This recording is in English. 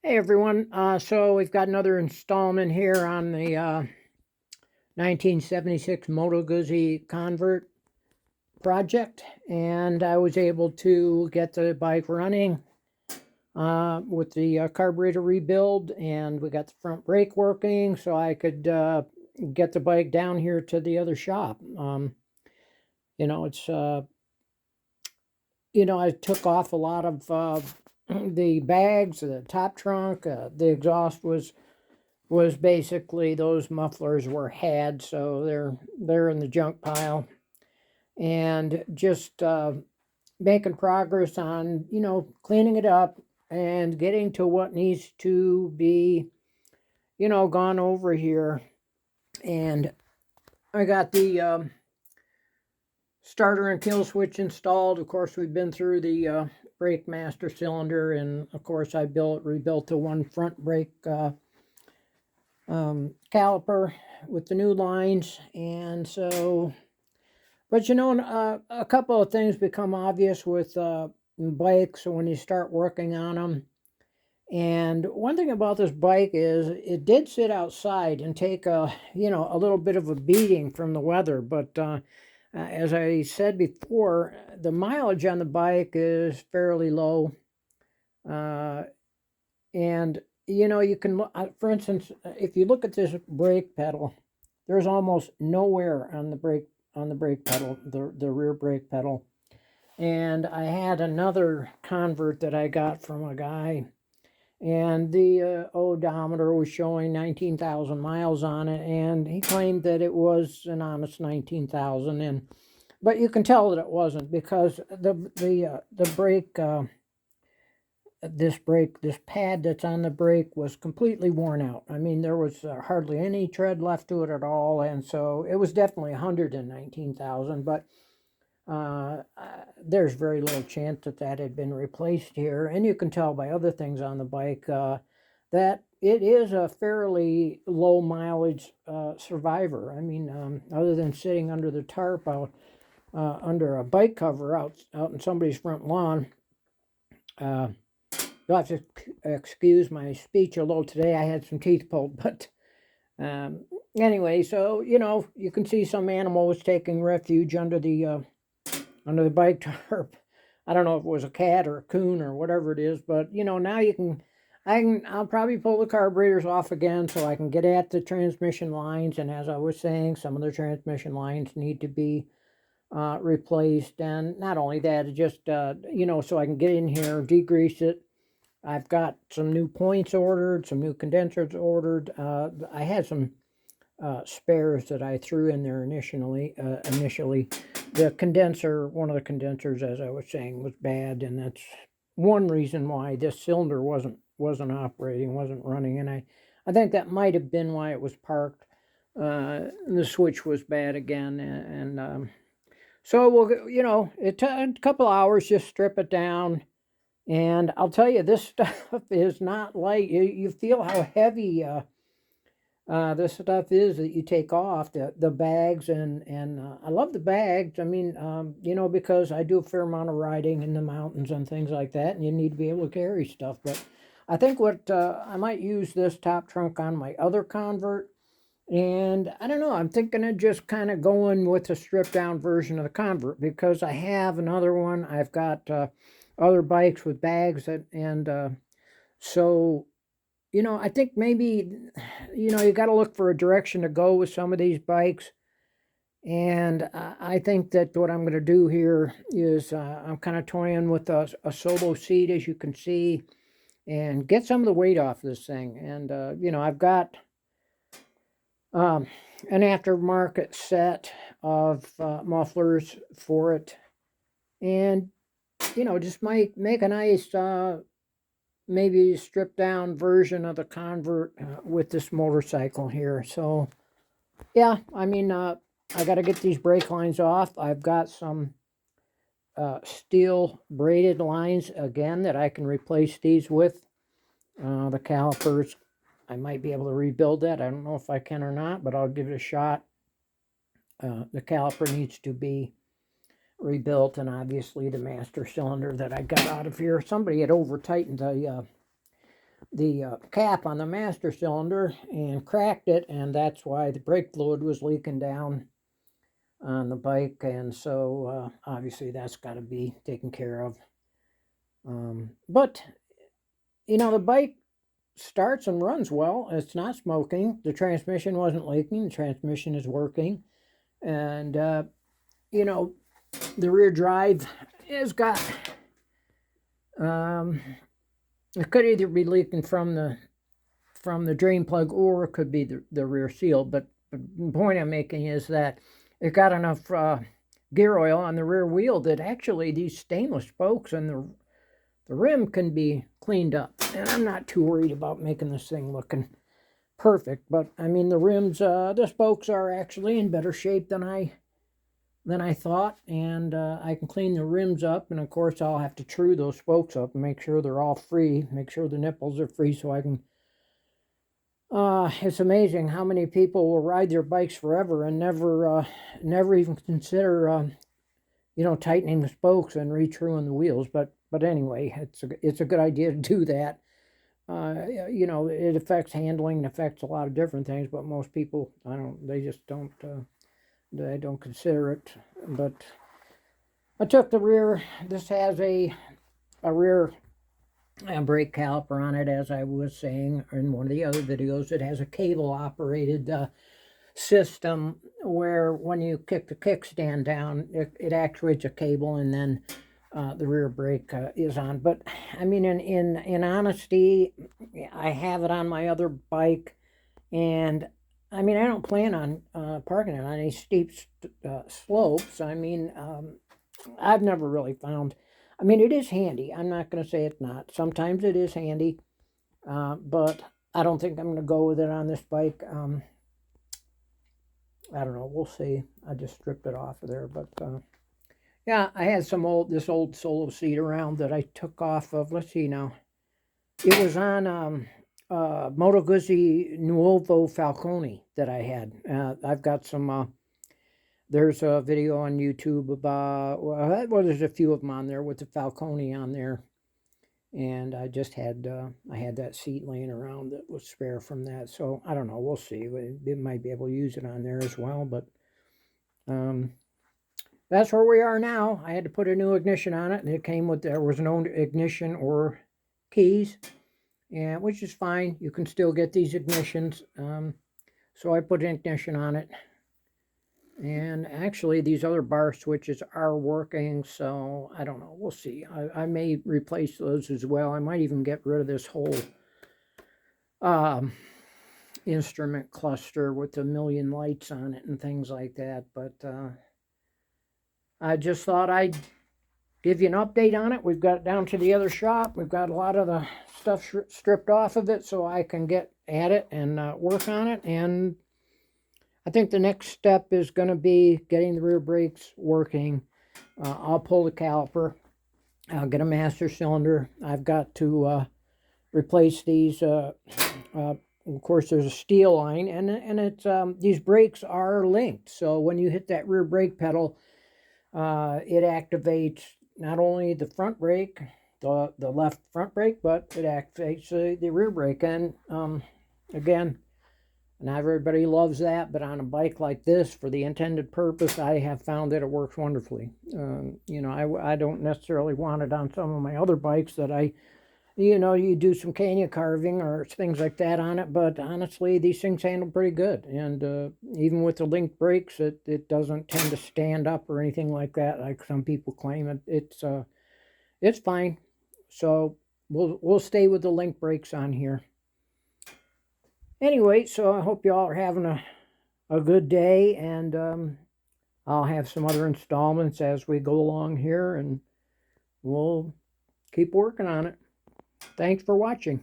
Hey everyone, so we've got another installment here on the 1976 Moto Guzzi convert project, and I was able to get the bike running with the carburetor rebuild, and we got the front brake working so I could get the bike down here to the other shop. It's I took off a lot of the bags, the top trunk, the exhaust was basically those mufflers were had, so they're in the junk pile, and just making progress on cleaning it up and getting to what needs to be gone over here. And I got the starter and kill switch installed. Of course, we've been through the brake master cylinder, and of course I rebuilt the one front brake caliper with the new lines. And so, but a couple of things become obvious with bikes when you start working on them. And one thing about this bike is it did sit outside and take a little bit of a beating from the weather. But as I said before, the mileage on the bike is fairly low. And you can, for instance, if you look at this brake pedal, there's almost nowhere on the brake pedal, the rear brake pedal. And I had another convert that I got from a guy, and the odometer was showing 19,000 miles on it, and he claimed that it was an honest 19,000, but you can tell that it wasn't, because the brake this pad that's on the brake was completely worn out. I mean, there was hardly any tread left to it at all, and so it was definitely 119,000, but there's very little chance that had been replaced here. And you can tell by other things on the bike that it is a fairly low mileage survivor. I mean, other than sitting under the tarp out under a bike cover out in somebody's front lawn. You'll have to excuse my speech a little today. I had some teeth pulled, but anyway, so you can see some animal was taking refuge under the bike tarp. I don't know if it was a cat or a coon or whatever it is, but now I'll probably pull the carburetors off again so I can get at the transmission lines. And as I was saying, some of the transmission lines need to be replaced. And not only that, it just so I can get in here, degrease it. I've got some new points ordered, some new condensers ordered. I had some spares that I threw in there initially. The condenser, one of the condensers, as I was saying, was bad, and that's one reason why this cylinder wasn't operating, wasn't running. And I think that might have been why it was parked. The switch was bad again, and so we'll, it took a couple hours, just strip it down. And I'll tell you, this stuff is not light. You feel how heavy this stuff is that you take off, the bags. And I love the bags. I mean, because I do a fair amount of riding in the mountains and things like that, and you need to be able to carry stuff. But I think what I might use this top trunk on my other convert. And I don't know, I'm thinking of just kind of going with a stripped down version of the convert, because I have another one. I've got other bikes with bags so I think maybe you got to look for a direction to go with some of these bikes. And I think that what I'm going to do here is I'm kind of toying with a solo seat, as you can see, and get some of the weight off this thing. And I've got an aftermarket set of mufflers for it, and just might make a nice maybe stripped down version of the convert with this motorcycle here. So yeah, I mean, I got to get these brake lines off. I've got some steel braided lines again that I can replace these with. The calipers, I might be able to rebuild that. I don't know if I can or not, but I'll give it a shot. The caliper needs to be rebuilt, and obviously the master cylinder that I got out of here, somebody had over tightened cap on the master cylinder and cracked it, and that's why the brake fluid was leaking down on the bike, and so obviously that's got to be taken care of. But you know, the bike starts and runs well. It's not smoking. The transmission wasn't leaking. The transmission is working, and you know, the rear drive has got it could either be leaking from the drain plug, or it could be the rear seal. But the point I'm making is that it got enough gear oil on the rear wheel that actually these stainless spokes and the rim can be cleaned up. And I'm not too worried about making this thing looking perfect. But I mean, the rims, the spokes are actually in better shape than I thought, and I can clean the rims up, and of course I'll have to true those spokes up and make sure they're all free, make sure the nipples are free, so I can it's amazing how many people will ride their bikes forever and never even consider you know, tightening the spokes and retruing the wheels. But anyway, it's a good idea to do that. You know, it affects handling, it affects a lot of different things, but most people, they just don't they don't consider it. But I took the rear. This has a rear brake caliper on it, as I was saying in one of the other videos. It has a cable operated system where when you kick the kickstand down, it actuates a cable, and then the rear brake is on. But I mean, in honesty, I have it on my other bike, and I mean, I don't plan on parking it on any steep slopes. I mean, I've never really found, I mean, it is handy. I'm not going to say it's not. Sometimes it is handy, but I don't think I'm going to go with it on this bike. I don't know. We'll see. I just stripped it off of there, but yeah, I had this old Solo seat around that I took off of. Let's see now. It was on Moto Guzzi Nuovo Falcone that I had. I've got some, there's a video on YouTube about, well, there's a few of them on there with the Falcone on there. And I just had, I had that seat laying around that was spare from that. So I don't know, we'll see. We might be able to use it on there as well, but that's where we are now. I had to put a new ignition on it, and it came with, there was no ignition or keys. And which is fine. You can still get these ignitions. So I put an ignition on it. And actually, these other bar switches are working. So I don't know. We'll see. I may replace those as well. I might even get rid of this whole instrument cluster with a million lights on it and things like that. But I just thought I'd give you an update on it. We've got it down to the other shop. We've got a lot of the stuff stripped off of it so I can get at it and work on it. And I think the next step is going to be getting the rear brakes working. I'll pull the caliper. I'll get a master cylinder. I've got to replace these. Of course, there's a steel line, and it's these brakes are linked. So when you hit that rear brake pedal, it activates not only the front brake, the left front brake, but it activates the rear brake. And again, not everybody loves that, but on a bike like this, for the intended purpose, I have found that it works wonderfully. You know, I don't necessarily want it on some of my other bikes that you know, you do some canyon carving or things like that on it, but honestly, these things handle pretty good. And even with the linked brakes, it doesn't tend to stand up or anything like that, like some people claim. It's fine. So we'll stay with the link brakes on here. Anyway, so I hope you all are having a good day, and I'll have some other installments as we go along here, and we'll keep working on it. Thanks for watching.